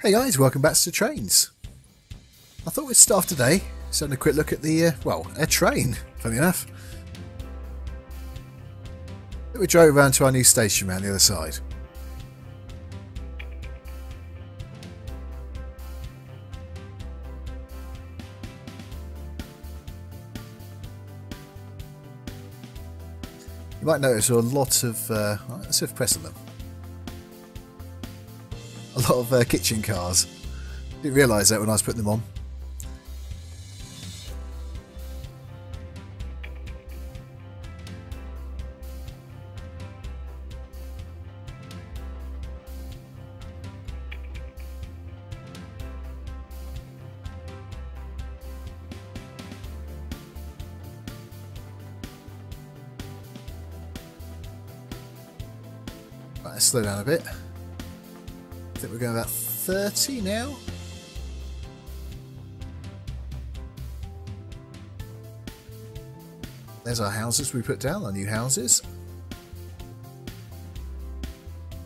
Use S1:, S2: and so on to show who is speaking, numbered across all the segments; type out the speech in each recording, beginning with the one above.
S1: Hey guys, welcome back to TrainZ. I thought we'd start today just having a quick look at the, a train, funny enough. We drove around to our new station around the other side. You might notice a lot of, let's see if I press on them. A lot of kitchen cars. Didn't realise that when I was putting them on. Right, let's slow down a bit. I think we're going about 30 now. There's our houses we put down, our new houses.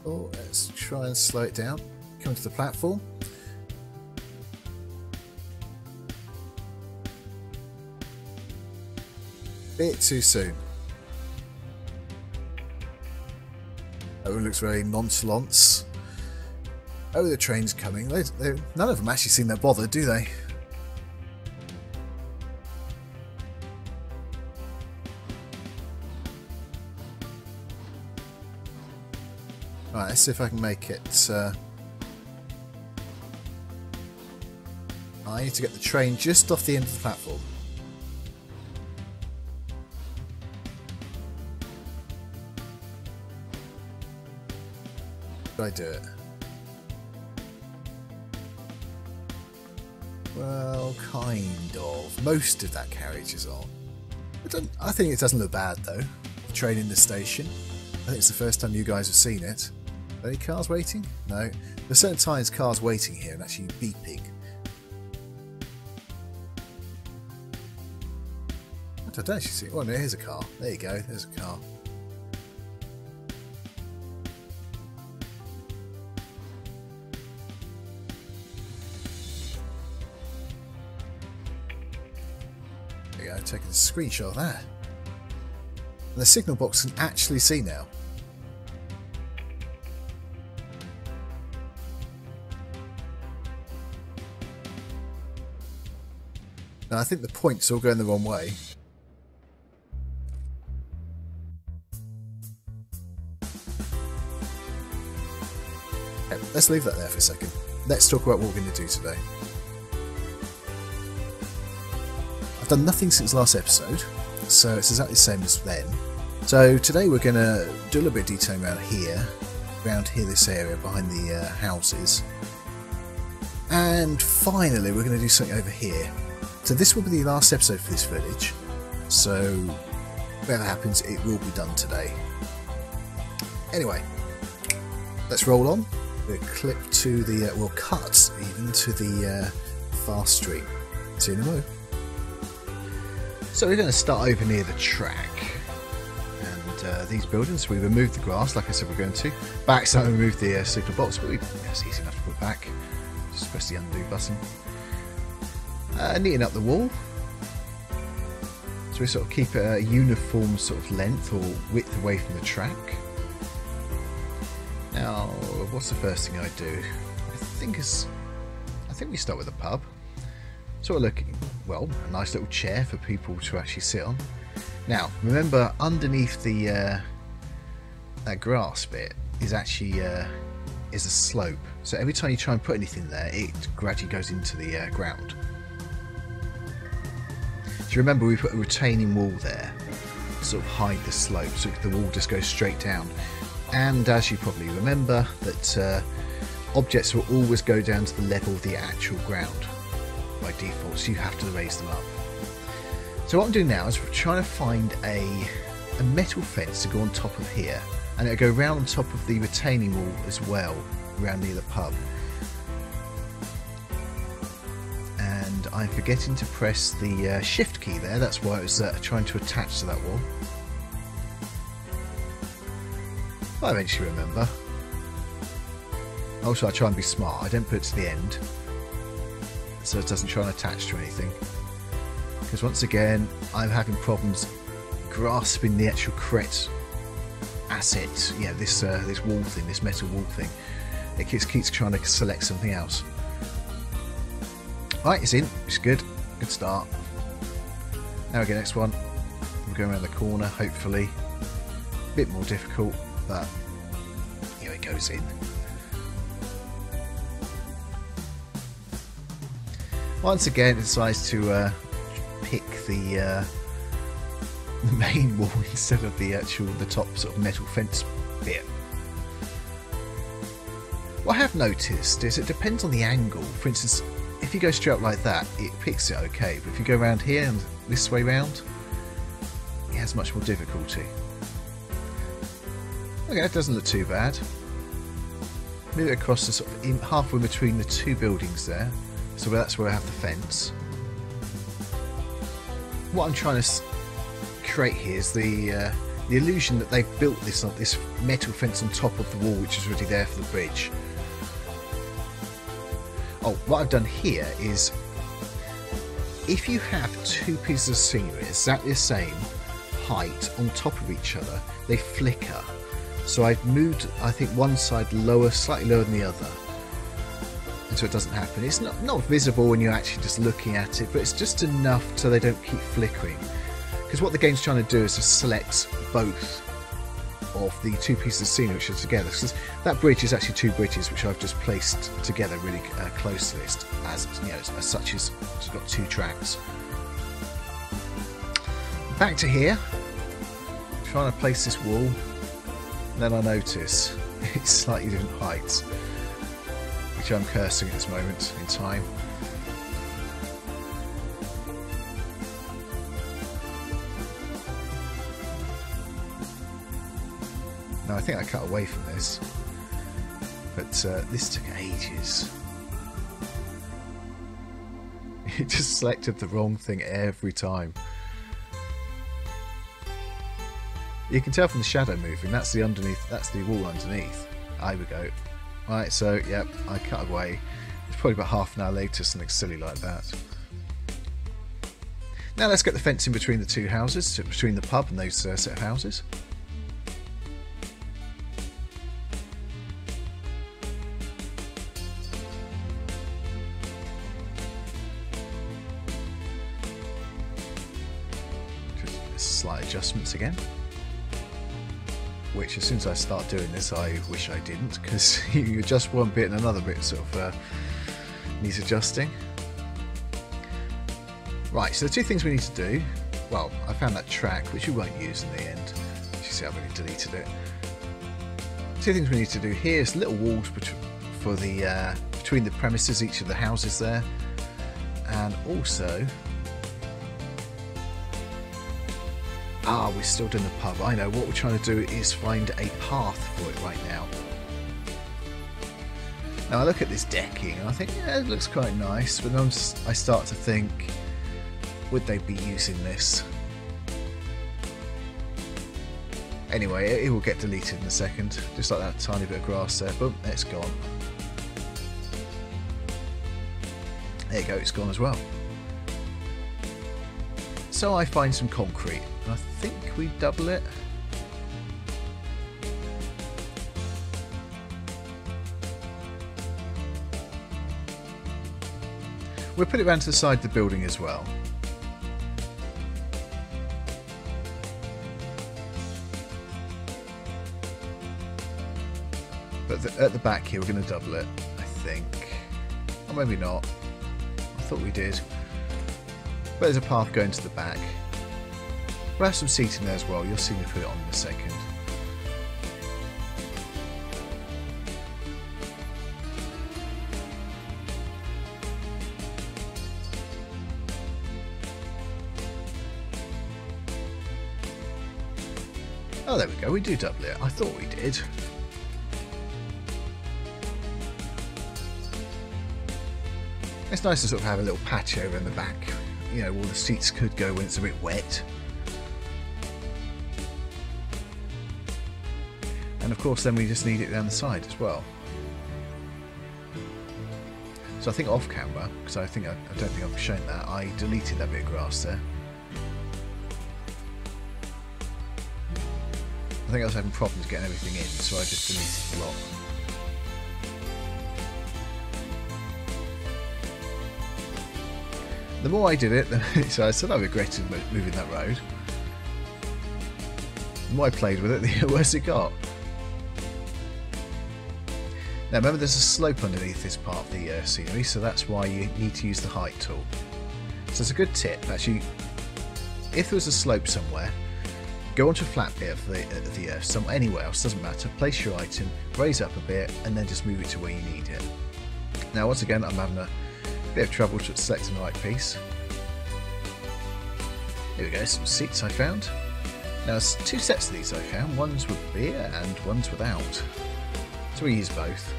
S1: Oh, let's try and slow it down. Come to the platform. Bit too soon. That one looks very nonchalant. Oh, the train's coming. None of them actually seem that bothered, do they? Right, let's see if I can make it. I need to get the train just off the end of the platform. Did I do it? Well, kind of. Most of that carriage is on. I think it doesn't look bad though. The train in the station. I think it's the first time you guys have seen it. Are any cars waiting? No. There's certain times cars waiting here and actually beeping. I don't actually see it. Oh no, here's a car. There you go, there's a car. Taking a screenshot of that. And the signal box can actually see now. Now I think the points all going the wrong way. Okay, let's leave that there for a second. Let's talk about what we're going to do today. I've done nothing since last episode, so it's exactly the same as then. So today we're going to do a little bit of detailing around here, this area behind the houses. And finally we're going to do something over here. So this will be the last episode for this village, so whatever happens it will be done today. Anyway, let's roll on. We'll clip to the, we'll cut even to the fast stream. See you in a moment. So we're going to start over near the track, and these buildings, we removed the grass like I said we're going to. Back so we removed the signal box, but that's easy enough to put back. Just press the undo button. Neaten up the wall, so we sort of keep it a uniform sort of length or width away from the track. Now, what's the first thing I do? I think we start with the pub. Sort of looking, well, a nice little chair for people to actually sit on. Now, remember, underneath the that grass bit is actually is a slope. So every time you try and put anything there, it gradually goes into the ground. Do you remember we put a retaining wall there to sort of hide the slope, so the wall just goes straight down? And as you probably remember, that objects will always go down to the level of the actual ground by default, so you have to raise them up. So what I'm doing now is we're trying to find a metal fence to go on top of here, and it'll go round on top of the retaining wall as well, around near the pub. And I'm forgetting to press the shift key there, that's why I was trying to attach to that wall. I eventually remember. Also, I try and be smart. I don't put it to the end, so it doesn't try and attach to anything. Because once again, I'm having problems grasping the actual correct asset. Yeah, this wall thing, this metal wall thing. It keeps trying to select something else. Right, it's in. It's good. Good start. Now we get next one. We're going around the corner, hopefully. A bit more difficult, but here it goes in. Once again, it decides to pick the main wall instead of the top sort of metal fence bit. What I have noticed is it depends on the angle. For instance, if you go straight up like that, it picks it okay, but if you go around here and this way round, it has much more difficulty. Okay, that doesn't look too bad. Move it across the sort of halfway between the two buildings there. So that's where I have the fence. What I'm trying to create here is the illusion that they've built this metal fence on top of the wall, which is already there for the bridge. Oh, what I've done here is, if you have two pieces of scenery exactly the same height on top of each other, they flicker. So I've moved, I think, one side lower, slightly lower than the other, and so it doesn't happen. It's not visible when you're actually just looking at it, but it's just enough so they don't keep flickering. Because what the game's trying to do is to select both of the two pieces of scenery which are together. Because that bridge is actually two bridges which I've just placed together really close to this, as you know, as such as it's got two tracks. Back to here, trying to place this wall, and then I notice it's slightly different heights, which I'm cursing at this moment in time. Now I think I cut away from this, but this took ages. It just selected the wrong thing every time. You can tell from the shadow moving, that's the underneath, that's the wall underneath. There we go. Right, so yep, I cut away. It's probably about half an hour later, something silly like that. Now let's get the fence in between the two houses, between the pub and those set of houses. Just slight adjustments again. Which, as soon as I start doing this, I wish I didn't, because you adjust one bit and another bit sort of needs adjusting. Right, so the two things we need to do, well, I found that track, which we won't use in the end. As you see, I've already deleted it. Two things we need to do here is little walls for the between the premises, each of the houses there, and also. We're still doing the pub. I know, what we're trying to do is find a path for it right now. Now I look at this decking and I think, yeah, it looks quite nice, but then I start to think, would they be using this? Anyway, it will get deleted in a second, just like that tiny bit of grass there. Boom, it's gone. There you go, it's gone as well. So I find some concrete. I think we double it. We'll put it around to the side of the building as well. But at the back here we're going to double it, I think. Or maybe not. I thought we did. But there's a path going to the back. We'll have some seating there as well. You'll see me put it on in a second. Oh, there we go. We do double it. I thought we did. It's nice to sort of have a little patio in the back. You know, all the seats could go when it's a bit wet. And of course then we just need it down the side as well. So I think off camera, because I don't think I've shown that, I deleted that bit of grass there. I think I was having problems getting everything in, so I just deleted the lot. The more I did it, so I said I regretted moving that road. The more I played with it, the worse it got. Now remember, there's a slope underneath this part of the scenery, so that's why you need to use the height tool. So it's a good tip, actually. If there was a slope somewhere, go onto a flat bit of the earth, anywhere else, doesn't matter, place your item, raise up a bit, and then just move it to where you need it. Now once again, I'm having a bit of trouble selecting the right piece. Here we go, some seats I found. Now there's two sets of these I found, one's with beer and one's without. So we use both.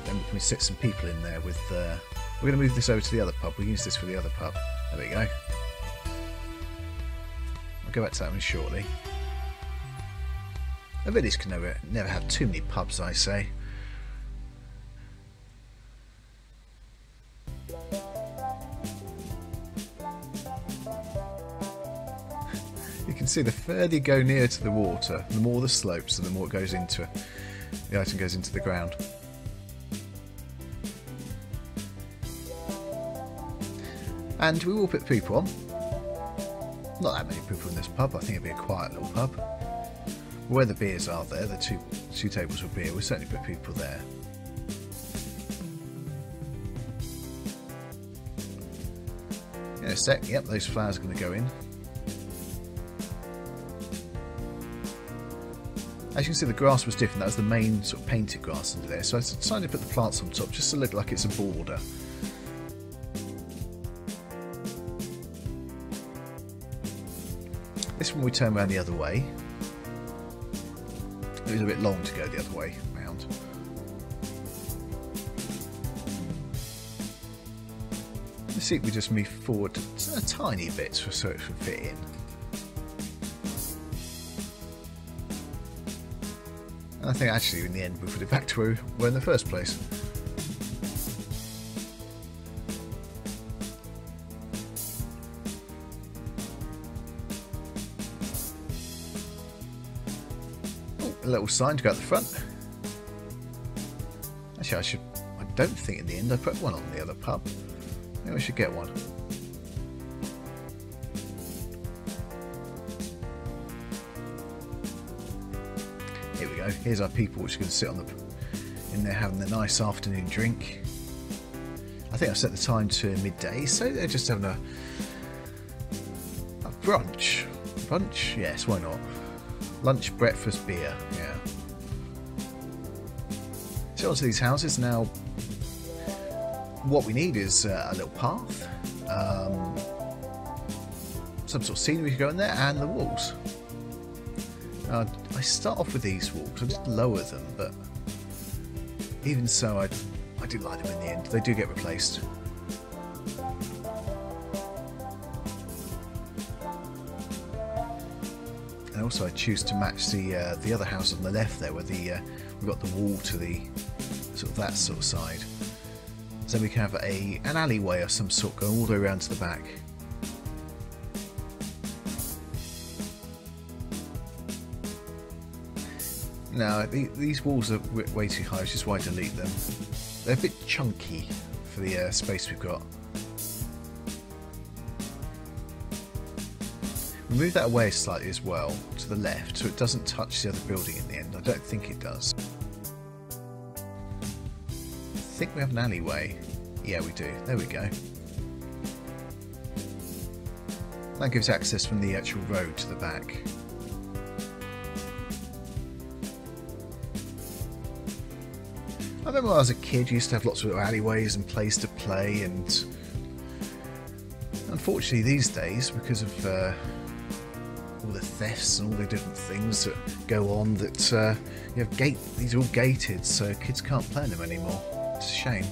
S1: Then we can sit some people in there with... we're going to move this over to the other pub, we'll use this for the other pub. There we go. I'll go back to that one shortly. A village can never have too many pubs, I say. You can see the further you go near to the water, the more the slopes and the more it goes into it. The item goes into the ground. And we will put people on. Not that many people in this pub, I think it'll be a quiet little pub. Where the beers are there, the two tables with beer, we'll certainly put people there. In a sec, yep, those flowers are going to go in. As you can see, the grass was different. That was the main sort of painted grass under there. So I decided to put the plants on top just to look like it's a border. This one we turn around the other way. It was a bit long to go the other way round. The seat we just move forward a tiny bit so it should fit in. I think actually in the end we put it back to where we were in the first place. Oh, a little sign to go at the front. Actually I don't think in the end I put one on the other pub. Maybe I should get one. Here we go. Here's our people which are going to sit in there having a nice afternoon drink. I think I've set the time to midday, so they're just having a brunch. Brunch? Yes, why not? Lunch, breakfast, beer. Yeah. So onto these houses now. What we need is a little path, some sort of scenery to go in there, and the walls. I start off with these walls. I just lower them, but even so, I do like them in the end. They do get replaced. And also, I choose to match the other house on the left there, where we've got the wall to the sort of that sort of side. So we can have an alleyway of some sort going all the way around to the back. Now, these walls are way too high, which is why I delete them. They're a bit chunky for the space we've got. We move that away slightly as well, to the left, so it doesn't touch the other building in the end. I don't think it does. I think we have an alleyway. Yeah, we do. There we go. That gives access from the actual road to the back. I remember when I was a kid, you used to have lots of little alleyways and places to play, and unfortunately these days, because of all the thefts and all the different things that go on, that you have these are all gated, so kids can't play in them anymore. It's a shame.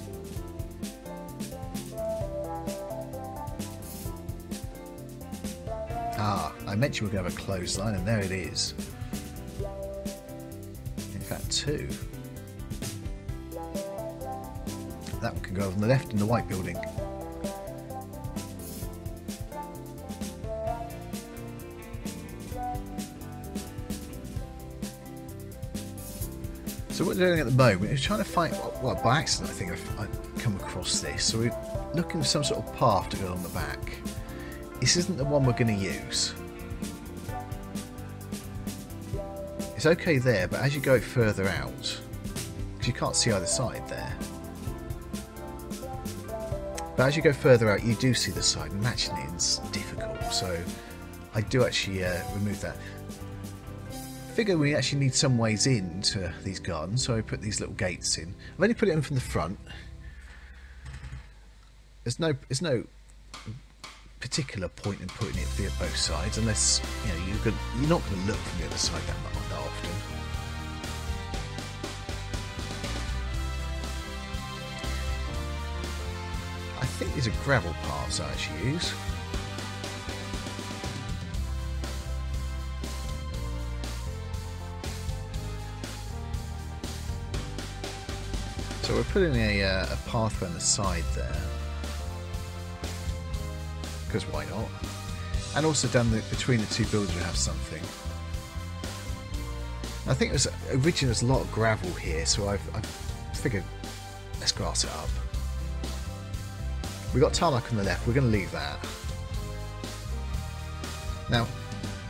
S1: Ah, I mentioned we're going to have a clothesline, and there it is. In fact, two. that one can go on the left in the white building. So what we're doing at the moment is trying to find, well, by accident I think I've come across this. So we're looking for some sort of path to go along the back. This isn't the one we're going to use. It's okay there, but as you go further out, because you can't see either side there, but as you go further out you do see the side, and matching it is difficult, so I do actually remove that. Figure we actually need some ways into these gardens, so I put these little gates in. I've only put it in from the front. There's no particular point in putting it via both sides, unless you're not going to look from the other side that often. I think these are gravel parts I actually use. So we're putting a pathway on the side there, because why not? And also down between the two buildings we have something. I think it was originally there's a lot of gravel here, so I've figured let's grass it up. We got tarmac on the left. We're going to leave that. Now,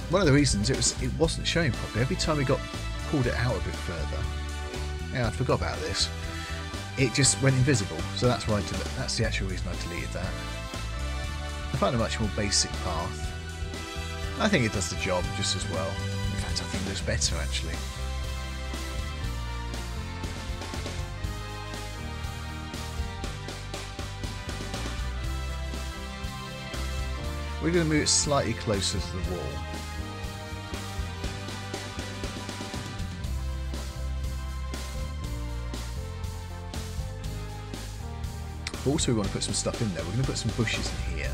S1: one of the reasons it wasn't showing properly. Every time we pulled it out a bit further. Yeah, I forgot about this. It just went invisible, so that's why that's the actual reason I deleted that. I find a much more basic path. I think it does the job just as well. In fact, I think it looks better actually. We're going to move it slightly closer to the wall. But also we want to put some stuff in there. We're going to put some bushes in here.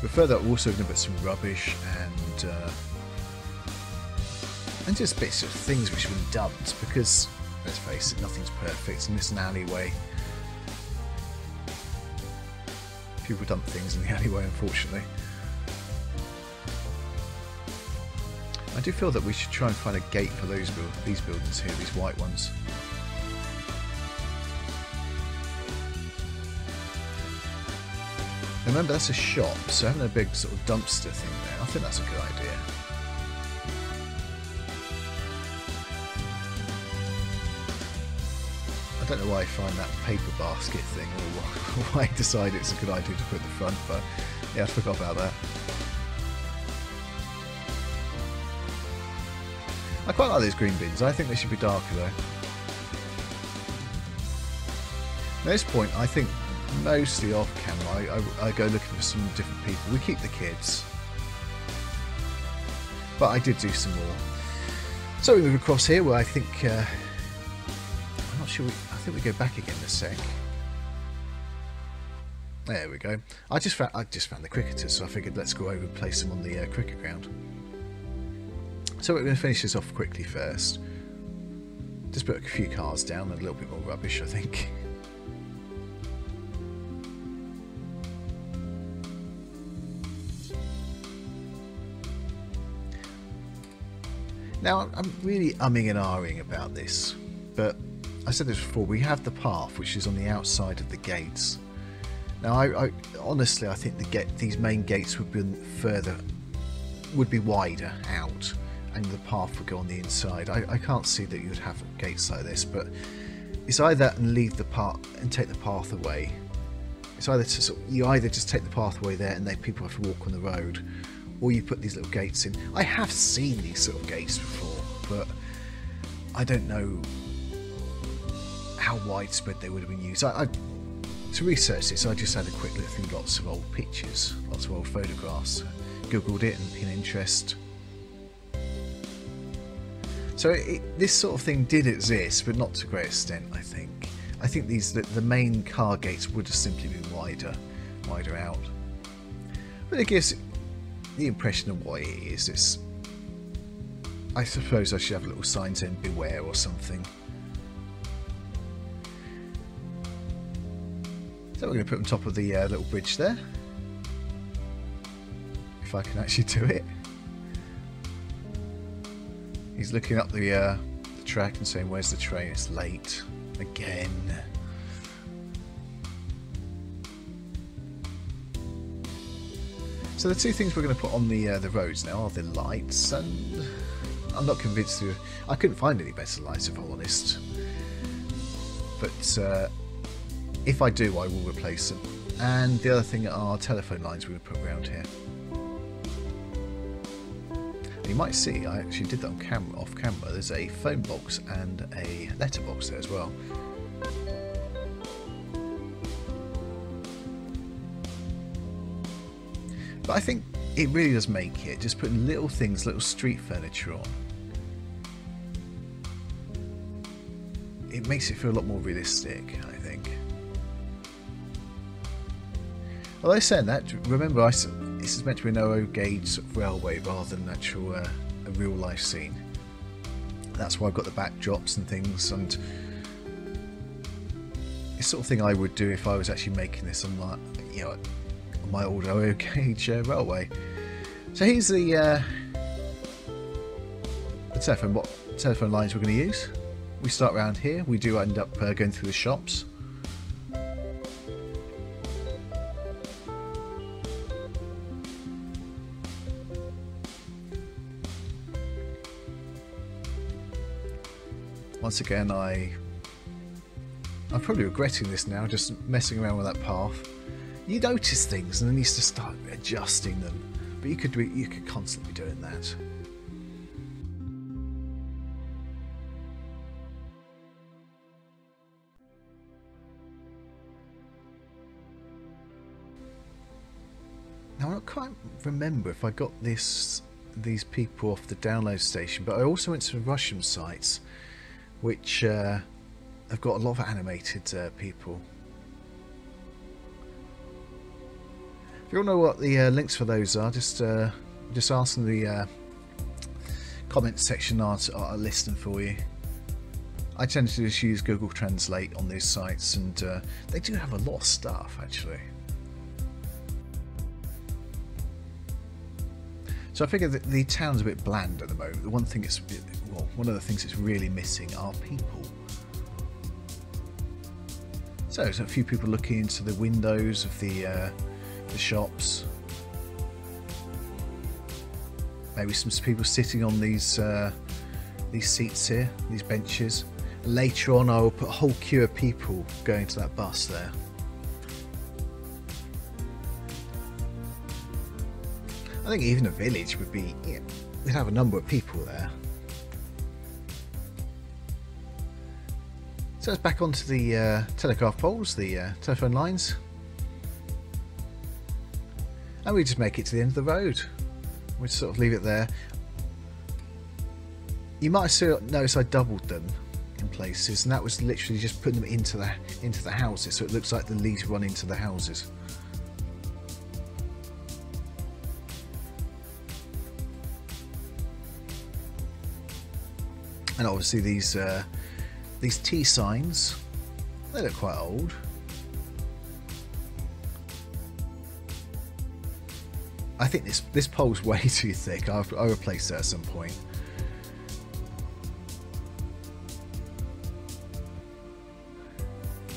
S1: But further up, we're also going to put some rubbish and just bits of things which have been dumped, because let's face it, nothing's perfect in this alleyway. People dump things in the alleyway, unfortunately. I do feel that we should try and find a gate for these buildings here, these white ones. Remember, that's a shop, so having a big sort of dumpster thing there, I think that's a good idea. I don't know why I find that paper basket thing, or why I decided it's a good idea to put in the front, but yeah, I forgot about that. I quite like these green bins. I think they should be darker though. At this point, I think mostly off camera, I go looking for some different people. We keep the kids, but I did do some more. So we move across here where I think I'm not sure. I think we go back again in a sec. There we go. I just found the cricketers, so I figured let's go over and place them on the cricket ground. So we're going to finish this off quickly first. Just put a few cars down and a little bit more rubbish, I think. Now, I'm really umming and ahhing about this, but I said this before, we have the path which is on the outside of the gates. Now, I honestly, I think these main gates would be wider out, and the path would go on the inside. I can't see that you would have gates like this, but it's either and leave the path and take the path away. It's either you either just take the path away there and then people have to walk on the road, or you put these little gates in. I have seen these sort of gates before, but I don't know how widespread they would have been used. To research this, I just had a quick look through lots of old pictures, lots of old photographs, googled it and in interest. So this sort of thing did exist, but not to a great extent, I think. I think the main car gates would have simply been wider out. But it gives the impression of what it is. I suppose I should have a little sign saying beware or something. So we're going to put on top of the little bridge there. If I can actually do it. He's looking up the track and saying, "Where's the train? It's late again." So the two things we're going to put on the roads now are the lights, and I'm not convinced. I couldn't find any better lights, if I'm honest. But if I do, I will replace them. And the other thing are telephone lines we're going to put around here. You might see I actually did that on camera, off camera. There's a phone box and a letterbox there as well. But I think it really does make it, just putting little things, little street furniture on. It makes it feel a lot more realistic, I think. Although saying that, remember this is meant to be a narrow gauge sort of railway rather than actual a real life scene. That's why I've got the backdrops and things, and it's the sort of thing I would do if I was actually making this on my, you know, on my old narrow gauge railway. So here's the telephone lines we're going to use. We start around here. We do end up going through the shops. Once again, I'm probably regretting this now, just messing around with that path. You notice things and then you just start adjusting them, but you could constantly be doing that. Now I don't quite remember if I got these people off the download station, but I also went to Russian sites which have got a lot of animated people. If you all know what the links for those are, just ask in the comments section. I'll list them for you. I tend to just use Google Translate on these sites, and they do have a lot of stuff actually. So I figure that the town's a bit bland at the moment. The one thing one of the things it's really missing are people. So there's a few people looking into the windows of the shops. Maybe some people sitting on these seats here, these benches. Later on, I will put a whole queue of people going to that bus there. I think even a village would be, we'd have a number of people there. So it's back onto the telegraph poles, the telephone lines. And we just make it to the end of the road. We just sort of leave it there. You might have noticed I doubled them in places, and that was literally just putting them into the houses, so it looks like the leads run into the houses. And obviously these T signs, they look quite old. I think this pole's way too thick. I'll replace that at some point.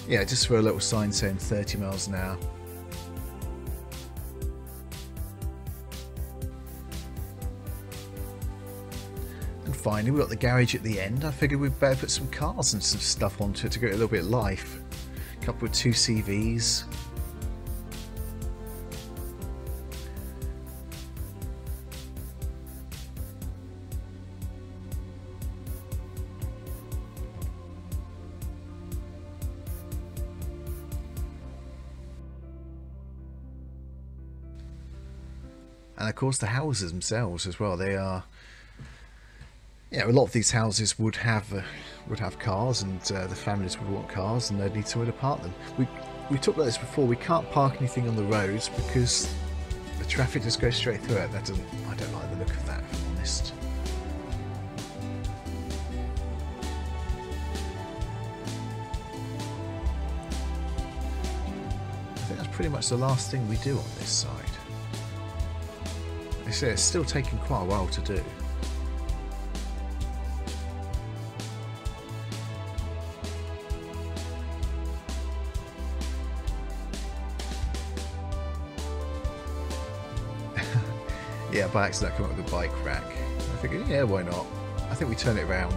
S1: Yeah, just for a little sign saying 30 miles an hour. Finally, we've got the garage at the end. I figured we'd better put some cars and some stuff onto it to give it a little bit of life. A couple of 2 CVs. And of course the houses themselves as well. They are... Yeah, a lot of these houses would have cars, and the families would want cars, and they'd need somewhere to park them. We talked about this before. We can't park anything on the roads because the traffic just goes straight through it. I don't like the look of that, if I'm honest. think that's pretty much the last thing we do on this side. They say it's still taking quite a while to do. Yeah, by accident I come up with a bike rack. I figured, yeah, why not? I think we turn it around.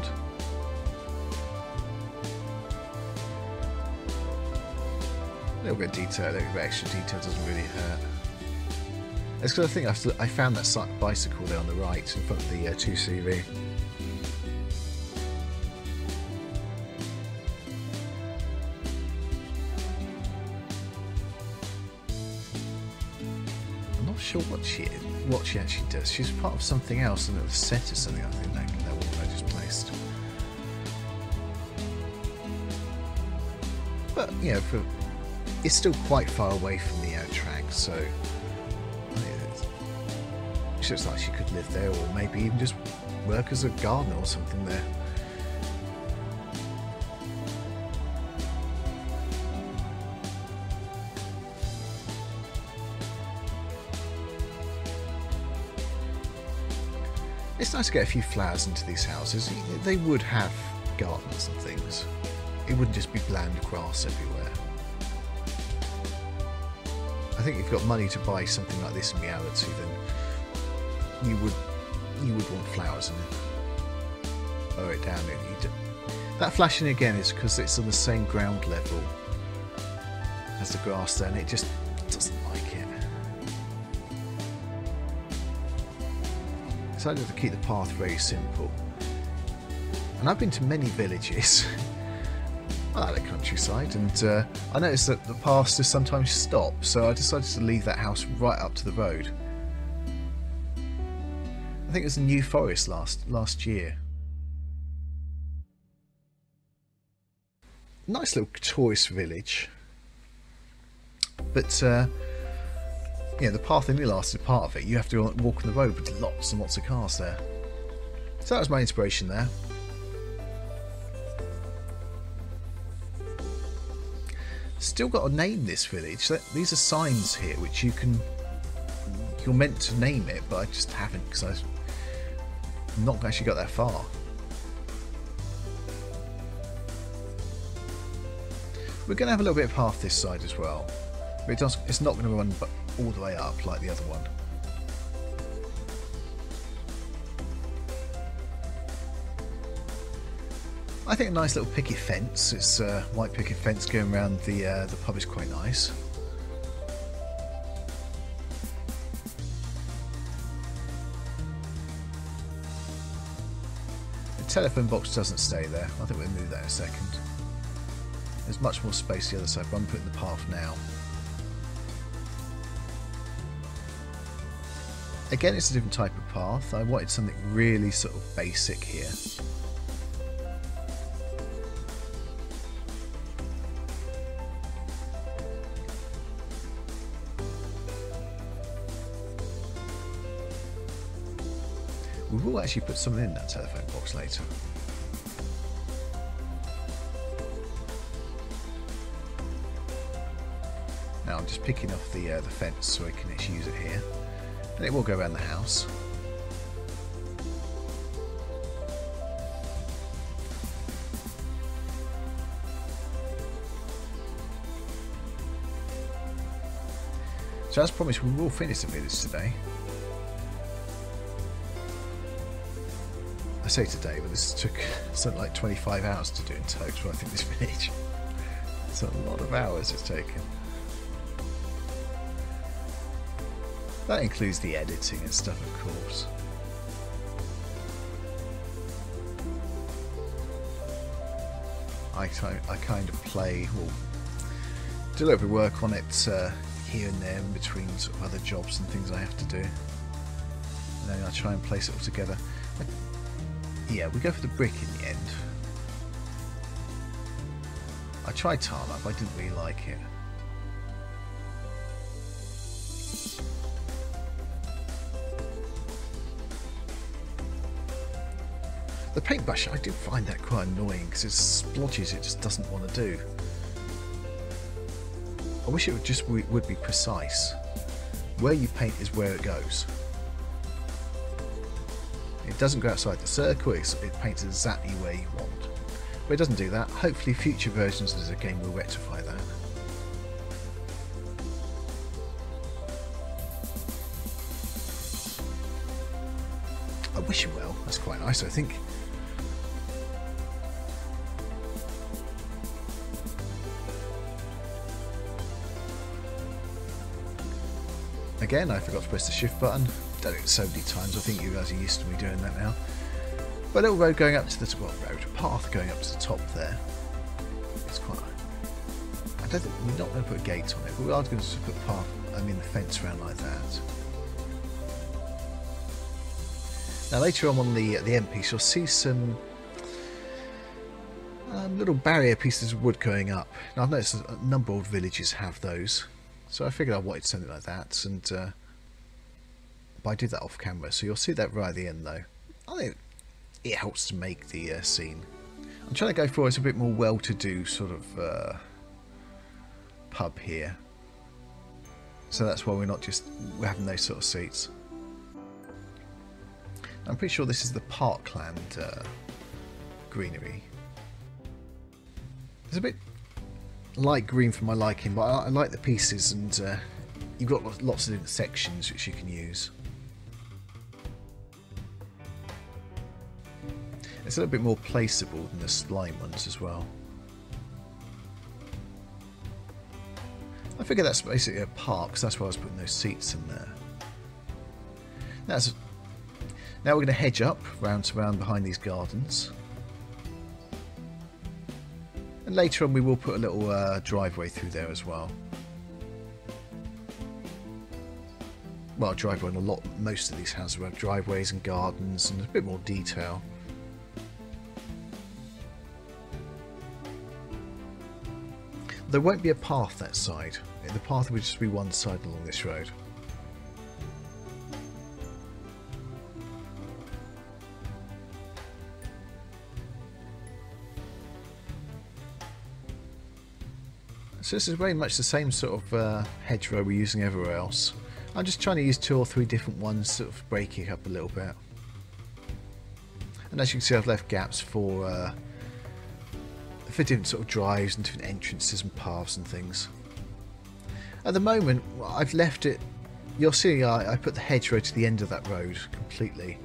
S1: A little bit of detail, a little bit of extra detail doesn't really hurt. It's because I think I found that bicycle there on the right in front of the 2CV. I'm not sure what she actually does. She's part of something else, and it was set or something. I think that woman I just placed. But you know, it's still quite far away from the track, so she looks like she could live there, or maybe even just work as a gardener or something there. It's nice to get a few flowers into these houses. They would have gardens and things. It wouldn't just be bland grass everywhere. I think if you've got money to buy something like this in reality, then you would want flowers in it. Lower it down. That flashing again is because it's on the same ground level as the grass there, and it just doesn't like it. Decided to keep the path very simple. And I've been to many villages. I like the countryside, and I noticed that the paths just sometimes stop, so I decided to leave that house right up to the road. I think it was a New Forest last year. Nice little tourist village, but yeah, the path only lasted part of it. You have to walk on the road with lots and lots of cars there. So that was my inspiration there. Still got to name this village. These are signs here which you're meant to name it, but I just haven't because I've not actually got that far. We're going to have a little bit of path this side as well, but it's not going to run all the way up like the other one. I think a nice little picket fence. It's a white picket fence going around the pub is quite nice. The telephone box doesn't stay there. I think we'll move that in a second. There's much more space the other side, but I'm putting the path now. Again, it's a different type of path. I wanted something really sort of basic here. We will actually put something in that telephone box later. Now I'm just picking off the fence so I can actually use it here. And it will go around the house. So as promised, we will finish the village today. I say today, but this took something like 25 hours to do in total, I think, this village. It's a lot of hours it's taken. That includes the editing and stuff, of course. I kind of play, or do a little bit of work on it here and there in between sort of other jobs and things I have to do. And then I try and place it all together. Yeah, we go for the brick in the end. I tried tarmac, but I didn't really like it. The paintbrush, I do find that quite annoying because it's splodges it just doesn't want to do. I wish it would be precise. Where you paint is where it goes. It doesn't go outside the circle, it paints exactly where you want. But it doesn't do that. Hopefully future versions of the game will rectify that. I wish it will. That's quite nice, I think. Again, I forgot to press the shift button. Done it so many times, I think you guys are used to me doing that now. But a little road going up to the path going up to the top there. It's quite. I don't think we're not going to put a gate on it, but we are going to put the fence around like that. Now later on the end piece, you'll see some little barrier pieces of wood going up. Now I've noticed a number of villages have those, so I figured I wanted something like that, and but I did that off camera, so you'll see that right at the end though. I think it helps to make the scene. I'm trying to go for a bit more well-to-do sort of pub here, so that's why we're having those sort of seats. I'm pretty sure this is the parkland greenery. It's a bit light green for my liking, but I like the pieces, and you've got lots of different sections which you can use. It's a little bit more placeable than the slime ones as well. I figure that's basically a park, so that's why I was putting those seats in there. Now we're going to hedge up round to round behind these gardens. And later on we will put a little driveway through there as well. Well, driveway on most of these houses will have driveways and gardens and a bit more detail. There won't be a path that side. The path will just be one side along this road. So this is very much the same sort of hedgerow we're using everywhere else. I'm just trying to use 2 or 3 different ones, sort of breaking it up a little bit. And as you can see, I've left gaps for different sort of drives and different entrances and paths and things. At the moment, I've left it. You'll see I put the hedgerow to the end of that road completely.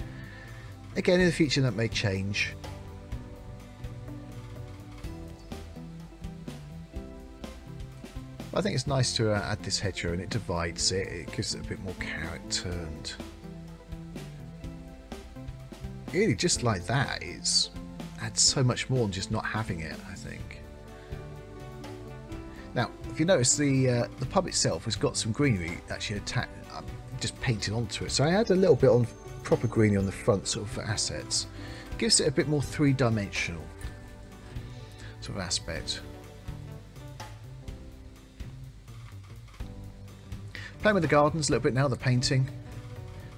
S1: Again, in the future that may change. I think it's nice to add this hedgerow, and it divides it. It gives it a bit more character, and really just like that, it adds so much more than just not having it, I think. Now, if you notice, the pub itself has got some greenery actually just painted onto it. So I add a little bit on proper greenery on the front sort of assets. It gives it a bit more three-dimensional sort of aspect. Playing with the gardens a little bit now, the painting.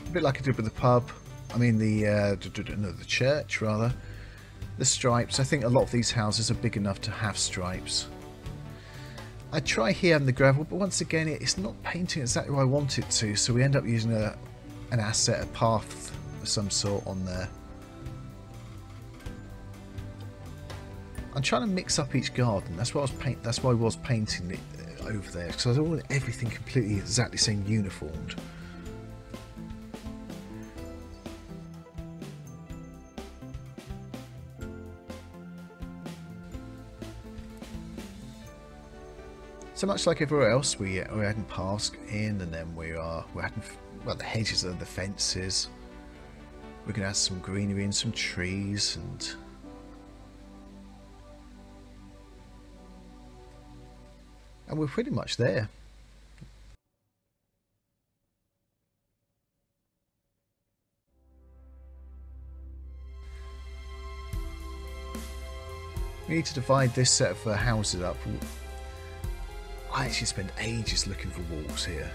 S1: A bit like I did with the pub. I mean the church, rather. The stripes. I think a lot of these houses are big enough to have stripes. I try here in the gravel, but once again it's not painting exactly what I want it to, so we end up using an asset, a path of some sort on there. I'm trying to mix up each garden. That's why I was painting it over there, because I don't want everything completely exactly same uniformed. So much like everywhere else, we're adding paths in, and then we're adding, well, the hedges and the fences. We're going to add some greenery and some trees, and we're pretty much there. We need to divide this set of houses up. I actually spent ages looking for walls here.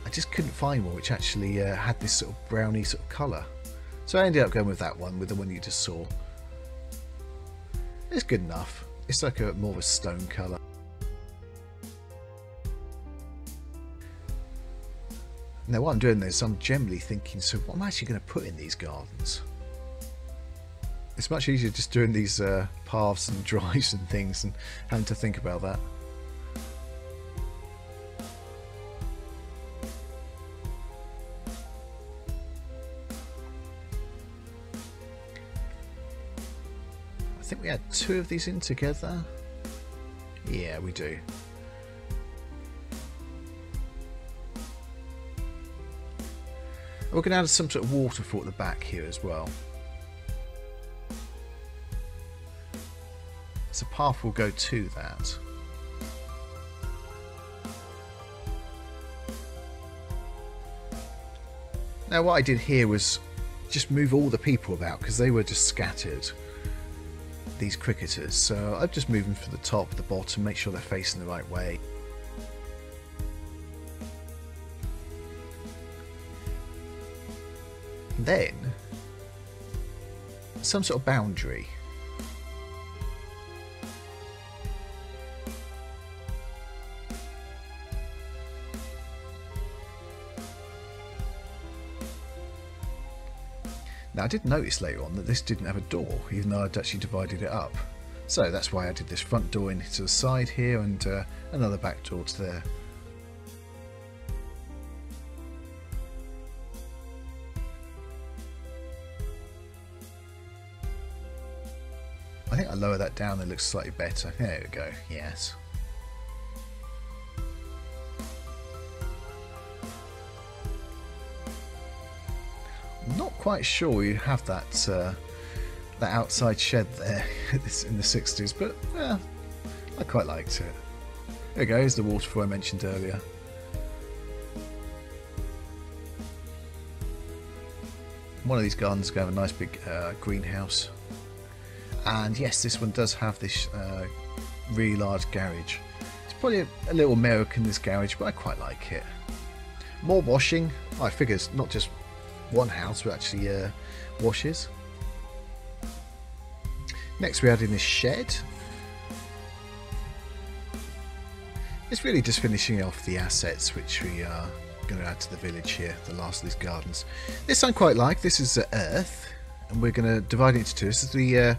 S1: I just couldn't find one which actually had this sort of browny sort of colour. So I ended up going with that one, with the one you just saw. It's good enough. It's like more of a stone colour. Now what I'm doing is I'm generally thinking, so what am I actually going to put in these gardens? It's much easier just doing these paths and drives and things and having to think about that. I think we had 2 of these in together. Yeah, we do. We're going to add some sort of waterfall at the back here as well. So path will go to that. Now what I did here was just move all the people about because they were just scattered, these cricketers. So I've just moved them from the top, the bottom, make sure they're facing the right way. Then some sort of boundary. Now I did notice later on that this didn't have a door, even though I'd actually divided it up. So that's why I did this front door in to the side here and another back door to there. I think I lower that down, it looks slightly better. There we go, yes. I'm not quite sure you have that that outside shed there in the 60s, but I quite liked it. There we go, here's the waterfall I mentioned earlier. One of these gardens is going to have a nice big greenhouse. And yes, this one does have this really large garage. It's probably a little American, this garage, but I quite like it. More washing. I figure it's not just one house, but actually washes. Next we add in this shed. It's really just finishing off the assets which we are going to add to the village here, the last of these gardens. This I quite like. This is earth, and we're going to divide it into 2. This is the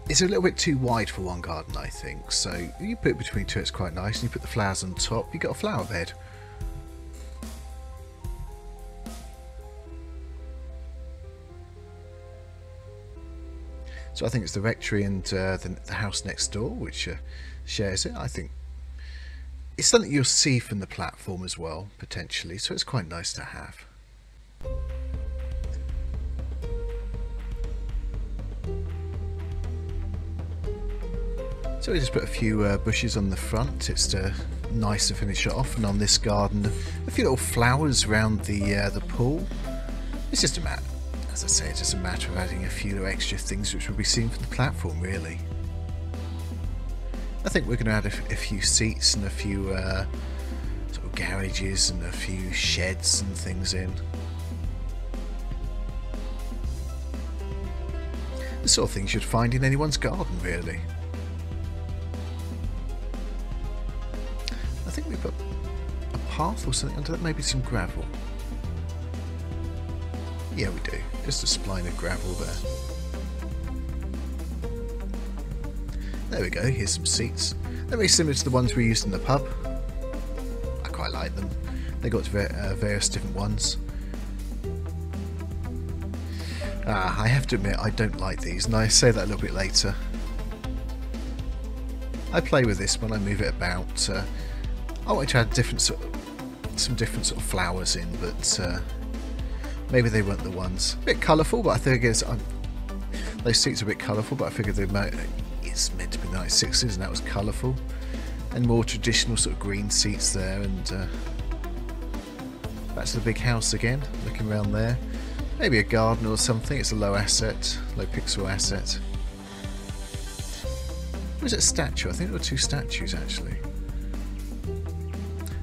S1: it's a little bit too wide for one garden, I think, so you put it between 2, it's quite nice, and you put the flowers on top, you got a flower bed. So I think it's the rectory and the house next door which shares it. I think it's something you'll see from the platform as well, potentially, so it's quite nice to have. So we just put a few bushes on the front. It's nice to finish it off, and on this garden a few little flowers around the pool. It's just a matter, as I say, it's just a matter of adding a few extra things which will be seen from the platform, really. I think we're going to add a few seats and a few sort of garages and a few sheds and things in. The sort of things you'd find in anyone's garden, really. I think we put a path or something under that, maybe some gravel. Yeah, we do. Just a spline of gravel there. There we go, here's some seats. They're very similar to the ones we used in the pub. I quite like them. They got various different ones. I have to admit I don't like these, and I say that a little bit later. I play with this when I move it about. I want to add some different sort of flowers in, but maybe they weren't the ones. A bit colourful, but I think those seats are a bit colourful, but I figured it's meant to be the 1960s and that was colourful. And more traditional sort of green seats there, and back to the big house again, looking around there. Maybe a garden or something, it's a low pixel asset. Was it a statue? I think there were 2 statues actually.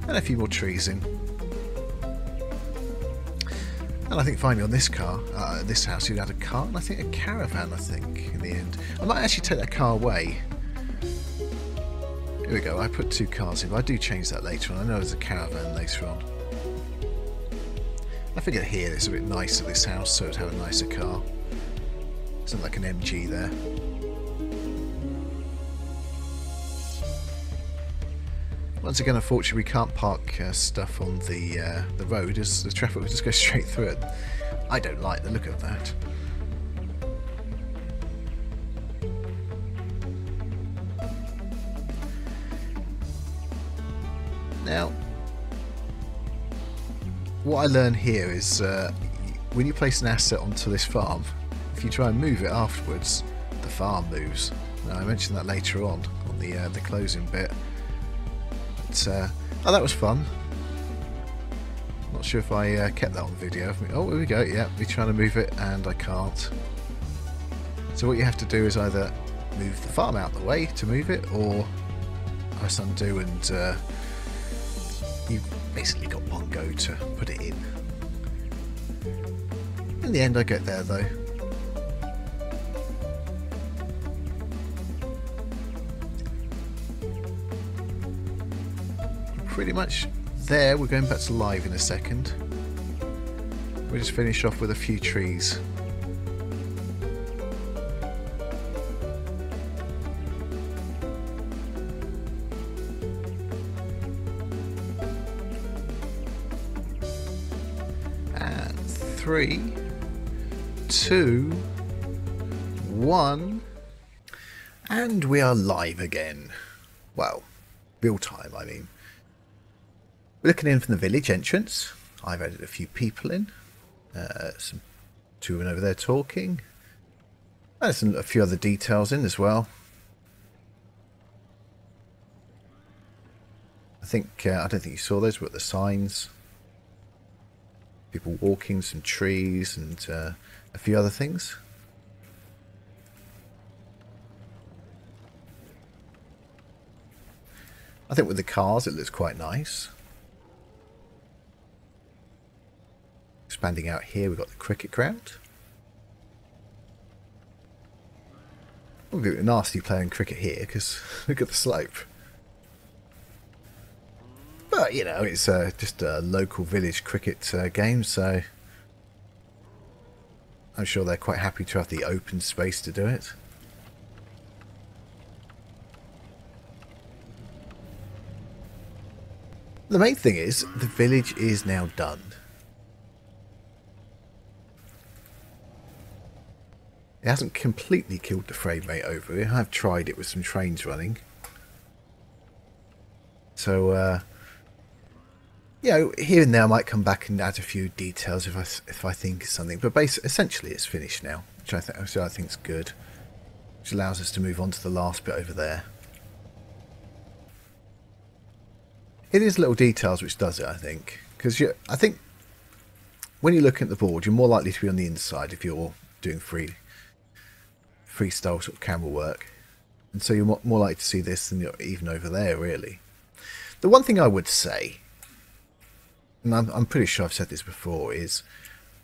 S1: And a few more trees in. And I think finally on this house you'd add a car, and I think a caravan, I think, in the end. I might actually take that car away. Here we go, I put 2 cars in, but I do change that later on. I know there's a caravan later on. I figured here it's a bit nicer, this house, so it'd have a nicer car. Something like an MG there. Once again, unfortunately, we can't park stuff on the road, as the traffic will just go straight through it. I don't like the look of that. Now, what I learned here is when you place an asset onto this farm, if you try and move it afterwards, the farm moves. Now, I mentioned that later on the closing bit. But, oh, that was fun. Not sure if I kept that on video. Oh, here we go. Yeah, we're trying to move it and I can't. So what you have to do is either move the farm out the way to move it, or press undo and you've basically got one go to put it in. In the end, I get there though. Pretty much there. We're going back to live in a second. We'll just finish off with a few trees. And 3, 2, 1, and we are live again. Well, real time, I mean. We're looking in from the village entrance. I've added a few people in. Some two women over there talking. There's a few other details in as well. I don't think you saw those, but the signs. People walking, some trees, and a few other things. I think with the cars it looks quite nice. Expanding out here, we've got the cricket ground. We'll be nasty playing cricket here because look at the slope. But you know, it's just a local village cricket game, so I'm sure they're quite happy to have the open space to do it. The main thing is the village is now done. It hasn't completely killed the frame rate over here. I've tried it with some trains running. So, you know, here and there I might come back and add a few details if I think of something. But essentially it's finished now, which I think is good. Which allows us to move on to the last bit over there. It is little details which does it, I think. Because I think when you look at the board, you're more likely to be on the inside if you're doing freestyle sort of camera work, and so you're more likely to see this than you're even over there, really. The one thing I would say, and I'm pretty sure I've said this before, is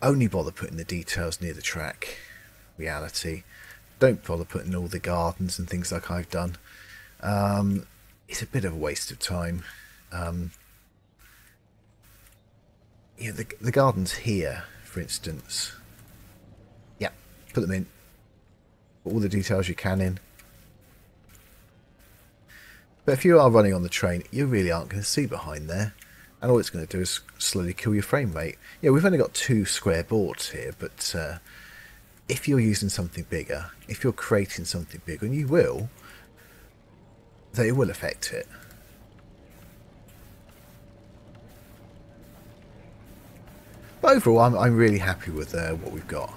S1: only bother putting the details near the track. Reality, don't bother putting all the gardens and things like I've done. It's a bit of a waste of time. You know, the gardens here, for instance, yeah, put them in. All the details you can in. But if you are running on the train, you really aren't going to see behind there, and all it's going to do is slowly kill your frame rate. Yeah, we've only got 2 square boards here, but if you're using something bigger, if you're creating something bigger, and you will, they will affect it. But overall, I'm really happy with what we've got.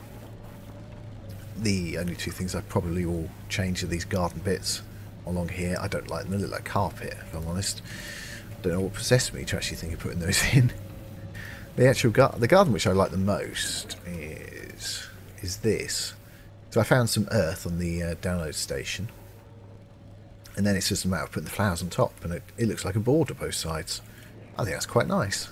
S1: The only 2 things I probably will change are these garden bits along here. I don't like them. They look like carpet, if I'm honest. I don't know what possessed me to actually think of putting those in. The garden which I like the most is this. So I found some earth on the download station, and then it's just a matter of putting the flowers on top, and it looks like a border both sides. I think that's quite nice.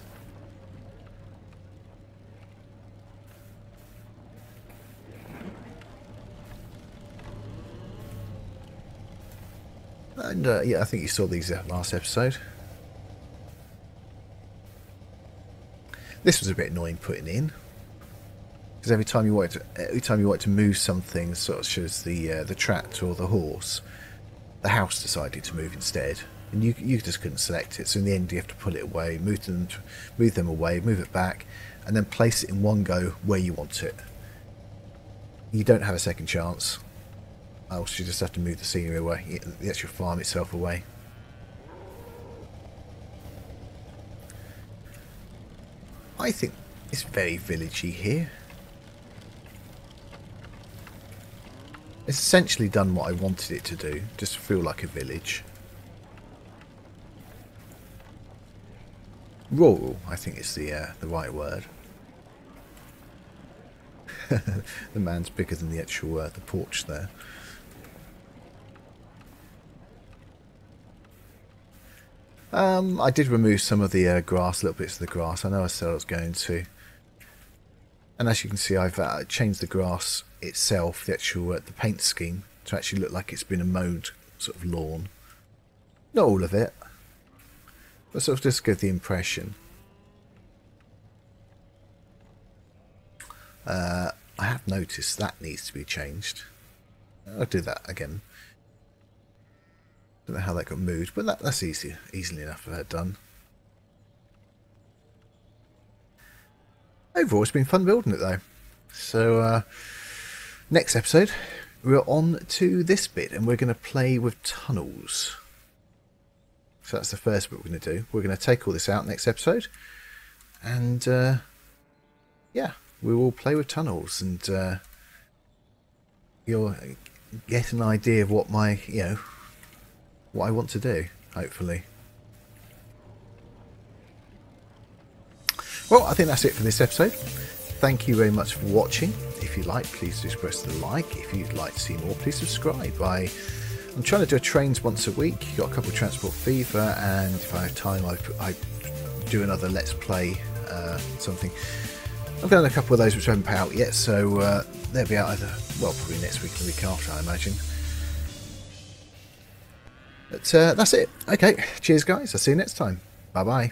S1: And yeah, I think you saw these last episode. This was a bit annoying putting in, because every time you wanted to move something, such as the tractor or the horse, the house decided to move instead, and you just couldn't select it. So in the end, you have to pull it away, move them away, move it back, and then place it in one go where you want it. You don't have a second chance. Else you just have to move the scenery away, the actual farm itself away. I think it's very villagey here. It's essentially done what I wanted it to do, just feel like a village. Rural, I think is the right word. The man's bigger than the actual the porch there. I did remove some of the grass, little bits of the grass. I know I said I was going to. And as you can see, I've changed the grass itself, the actual the paint scheme, to actually look like it's been a mowed sort of lawn. Not all of it, but sort of just give the impression. I have noticed that needs to be changed. I'll do that again. Don't know how that got moved, but that's easily enough done. Overall, it's been fun building it though. So next episode, we're on to this bit, and we're going to play with tunnels. So that's the first bit we're going to do. We're going to take all this out next episode, and yeah, we will play with tunnels, and you'll get an idea of what my what I want to do, hopefully. Well, I think that's it for this episode. Thank you very much for watching. If you like, please just press the like. If you'd like to see more, please subscribe. I'm trying to do a trains once a week. Got a couple of Transport Fever, and if I have time, I do another Let's Play something. I've done a couple of those which haven't put out yet, so they'll be out either, well, probably next week or the week after, I imagine. But that's it. Okay, cheers guys. I'll see you next time. Bye bye.